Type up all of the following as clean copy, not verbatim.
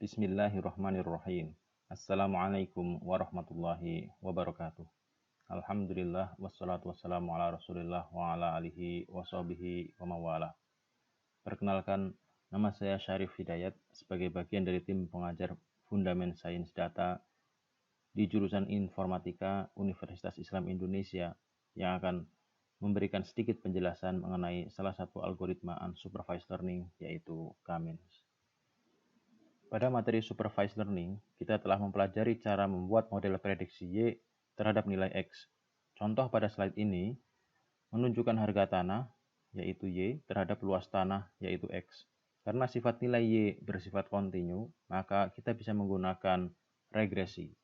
Bismillahirrahmanirrahim. Assalamualaikum warahmatullahi wabarakatuh. Alhamdulillah wassalatu wassalamu ala Rasulillah wa ala alihi wa sahbihi wa mawala. Perkenalkan, nama saya Syarif Hidayat sebagai bagian dari tim pengajar Fundament Sains Data di jurusan Informatika Universitas Islam Indonesia yang akan memberikan sedikit penjelasan mengenai salah satu algoritma unsupervised learning yaitu K-means. Pada materi supervised learning, kita telah mempelajari cara membuat model prediksi Y terhadap nilai X. Contoh pada slide ini menunjukkan harga tanah, yaitu Y, terhadap luas tanah, yaitu X. Karena sifat nilai Y bersifat kontinu, maka kita bisa menggunakan regresi.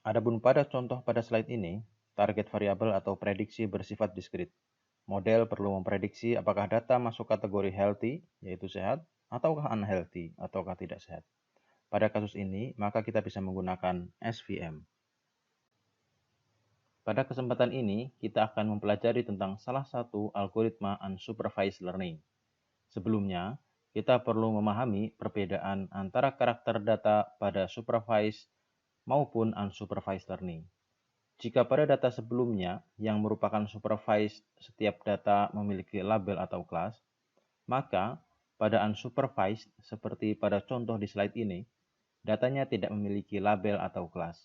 Adapun pada contoh pada slide ini, target variabel atau prediksi bersifat diskrit. Model perlu memprediksi apakah data masuk kategori healthy, yaitu sehat, ataukah unhealthy, ataukah tidak sehat. Pada kasus ini, maka kita bisa menggunakan SVM. Pada kesempatan ini, kita akan mempelajari tentang salah satu algoritma unsupervised learning. Sebelumnya, kita perlu memahami perbedaan antara karakter data pada supervised maupun unsupervised learning. Jika pada data sebelumnya yang merupakan supervised setiap data memiliki label atau kelas, maka pada unsupervised, seperti pada contoh di slide ini, datanya tidak memiliki label atau kelas.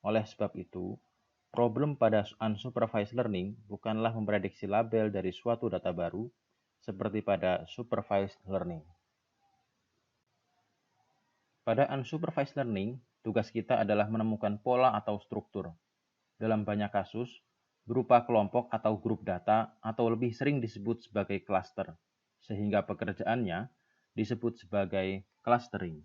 Oleh sebab itu, problem pada unsupervised learning bukanlah memprediksi label dari suatu data baru, seperti pada supervised learning. Pada unsupervised learning, tugas kita adalah menemukan pola atau struktur. Dalam banyak kasus, berupa kelompok atau grup data atau lebih sering disebut sebagai cluster, sehingga pekerjaannya disebut sebagai clustering.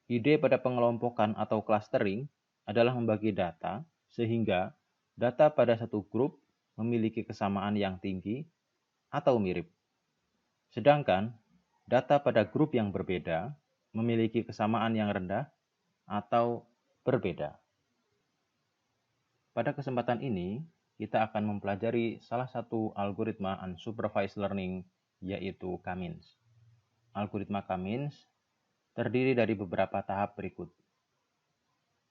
Ide pada pengelompokan atau clustering adalah membagi data sehingga data pada satu grup memiliki kesamaan yang tinggi atau mirip. Sedangkan data pada grup yang berbeda memiliki kesamaan yang rendah atau berbeda. Pada kesempatan ini, kita akan mempelajari salah satu algoritma unsupervised learning, yaitu K-means. Algoritma K-means terdiri dari beberapa tahap berikut.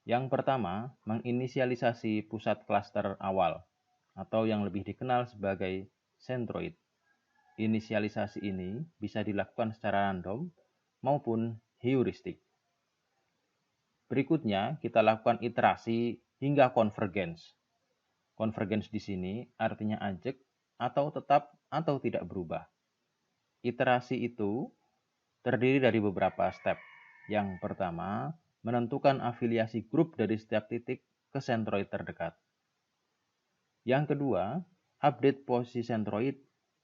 Yang pertama, menginisialisasi pusat klaster awal, atau yang lebih dikenal sebagai centroid. Inisialisasi ini bisa dilakukan secara random maupun heuristik. Berikutnya, kita lakukan iterasi hingga convergence. Convergence di sini artinya ajek atau tetap atau tidak berubah. Iterasi itu terdiri dari beberapa step. Yang pertama, menentukan afiliasi grup dari setiap titik ke centroid terdekat. Yang kedua, update posisi centroid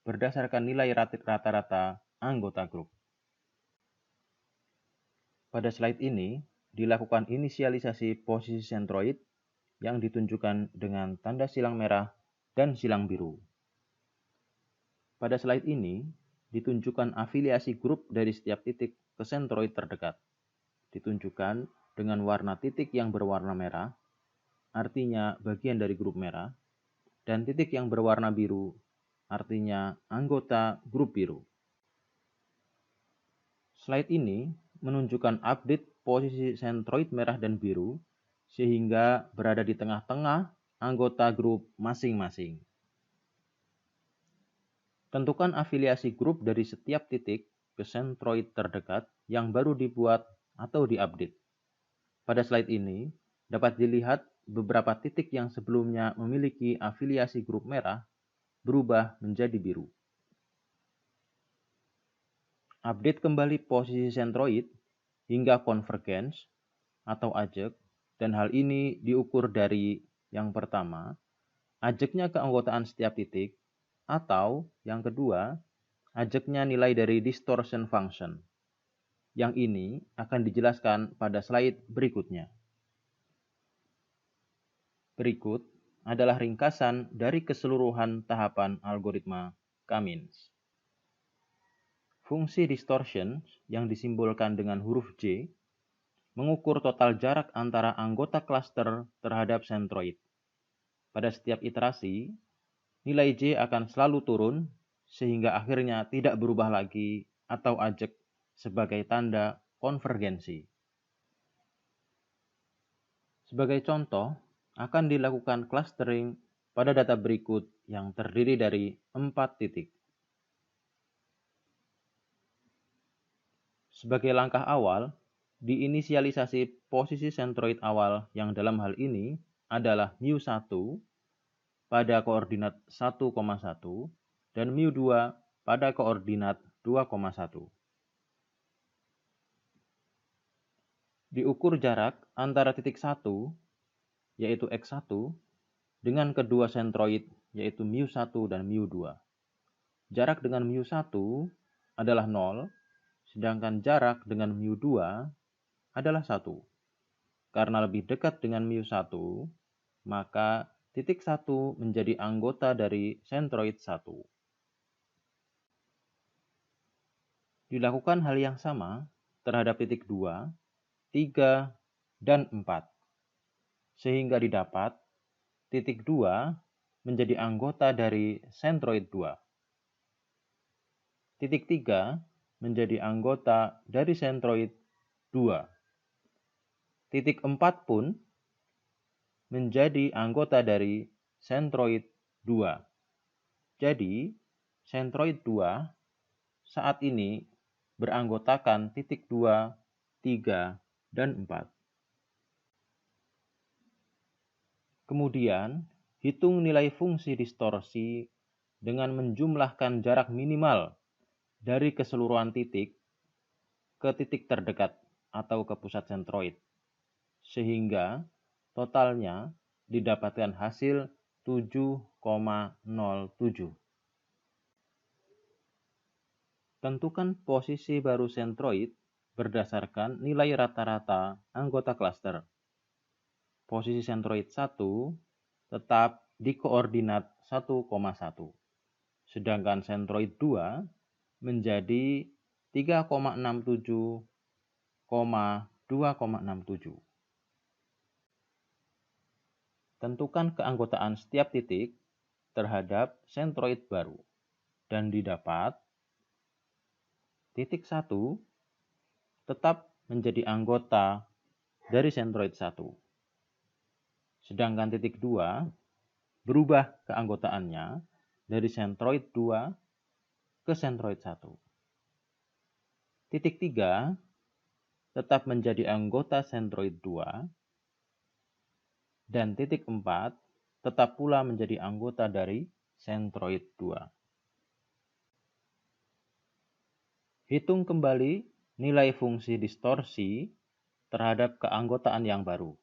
berdasarkan nilai rata-rata anggota grup. Pada slide ini, dilakukan inisialisasi posisi centroid yang ditunjukkan dengan tanda silang merah dan silang biru. Pada slide ini, ditunjukkan afiliasi grup dari setiap titik ke centroid terdekat. Ditunjukkan dengan warna titik yang berwarna merah, artinya bagian dari grup merah, dan titik yang berwarna biru, artinya anggota grup biru. Slide ini menunjukkan update posisi centroid merah dan biru, sehingga berada di tengah-tengah anggota grup masing-masing. Tentukan afiliasi grup dari setiap titik ke centroid terdekat yang baru dibuat atau diupdate. Pada slide ini, dapat dilihat beberapa titik yang sebelumnya memiliki afiliasi grup merah berubah menjadi biru. Update kembali posisi centroid hingga convergence atau ajek, dan hal ini diukur dari yang pertama, ajeknya keanggotaan setiap titik, atau yang kedua, ajeknya nilai dari distortion function. Yang ini akan dijelaskan pada slide berikutnya. Berikut adalah ringkasan dari keseluruhan tahapan algoritma K-means. Fungsi distortion yang disimbolkan dengan huruf J mengukur total jarak antara anggota klaster terhadap centroid. Pada setiap iterasi, nilai J akan selalu turun sehingga akhirnya tidak berubah lagi atau ajek sebagai tanda konvergensi. Sebagai contoh, akan dilakukan clustering pada data berikut yang terdiri dari 4 titik. Sebagai langkah awal, diinisialisasi posisi sentroid awal yang dalam hal ini adalah μ1 pada koordinat 1,1 dan μ2 pada koordinat 2,1. Diukur jarak antara titik 1, yaitu x1, dengan kedua sentroid, yaitu μ1 dan μ2. Jarak dengan μ1 adalah 0, sedangkan jarak dengan μ2 adalah 1. Karena lebih dekat dengan μ1, maka titik 1 menjadi anggota dari sentroid 1. Dilakukan hal yang sama terhadap titik 2, 3, dan 4. Sehingga didapat titik 2 menjadi anggota dari sentroid 2. Titik 3 menjadi anggota dari sentroid 2. Titik 4 pun menjadi anggota dari sentroid 2. Jadi, sentroid 2 saat ini beranggotakan titik 2, 3, dan 4. Kemudian, hitung nilai fungsi distorsi dengan menjumlahkan jarak minimal dari keseluruhan titik ke titik terdekat atau ke pusat sentroid, sehingga totalnya didapatkan hasil 7,07. Tentukan posisi baru sentroid berdasarkan nilai rata-rata anggota klaster. Posisi sentroid 1 tetap di koordinat 1,1. Sedangkan sentroid 2 menjadi 3,67, 2,67. Tentukan keanggotaan setiap titik terhadap sentroid baru dan didapat titik 1 tetap menjadi anggota dari sentroid 1. Sedangkan titik 2 berubah keanggotaannya dari sentroid 2 ke sentroid 1. Titik 3 tetap menjadi anggota sentroid 2 dan titik 4 tetap pula menjadi anggota dari sentroid 2. Hitung kembali nilai fungsi distorsi terhadap keanggotaan yang baru.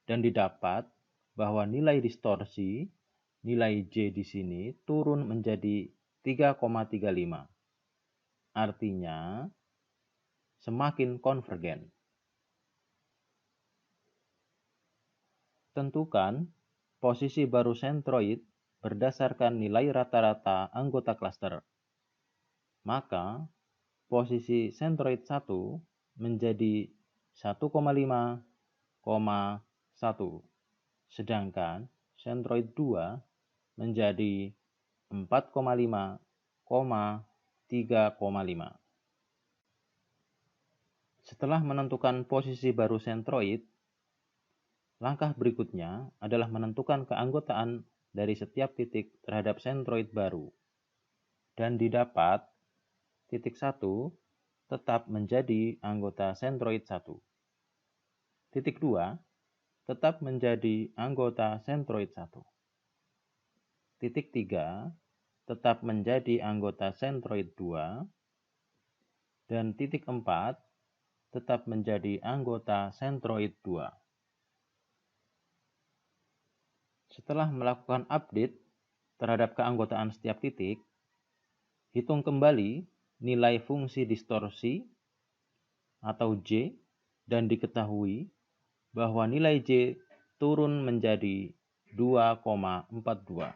Dan didapat bahwa nilai distorsi, nilai J di sini turun menjadi 3,35. Artinya semakin konvergen. Tentukan posisi baru sentroid berdasarkan nilai rata-rata anggota klaster. Maka posisi sentroid 1 menjadi 1,5,1, sedangkan sentroid 2 menjadi 4,5,3,5. Setelah menentukan posisi baru sentroid, langkah berikutnya adalah menentukan keanggotaan dari setiap titik terhadap sentroid baru. Dan didapat titik 1 tetap menjadi anggota sentroid 1. Titik 2 tetap menjadi anggota sentroid 1. Titik 3 tetap menjadi anggota sentroid 2. Dan titik 4 tetap menjadi anggota sentroid 2. Setelah melakukan update terhadap keanggotaan setiap titik, hitung kembali nilai fungsi distorsi atau J dan diketahui bahwa nilai J turun menjadi 2,42.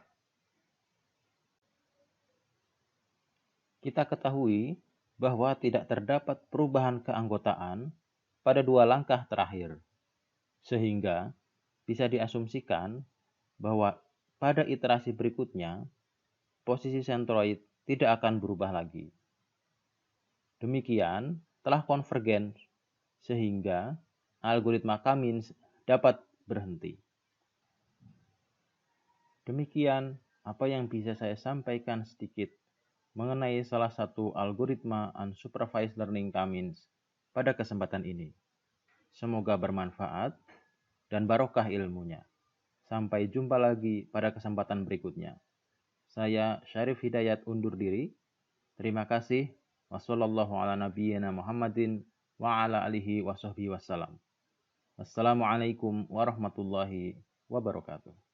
Kita ketahui bahwa tidak terdapat perubahan keanggotaan pada dua langkah terakhir, sehingga bisa diasumsikan bahwa pada iterasi berikutnya posisi sentroid tidak akan berubah lagi. Demikian telah konvergen sehingga algoritma kami dapat berhenti. Demikian apa yang bisa saya sampaikan sedikit mengenai salah satu algoritma unsupervised learning kami pada kesempatan ini. Semoga bermanfaat dan barokah ilmunya. Sampai jumpa lagi pada kesempatan berikutnya. Saya Syarif Hidayat undur diri. Terima kasih. Wassalamualaikum warahmatullahi wabarakatuh.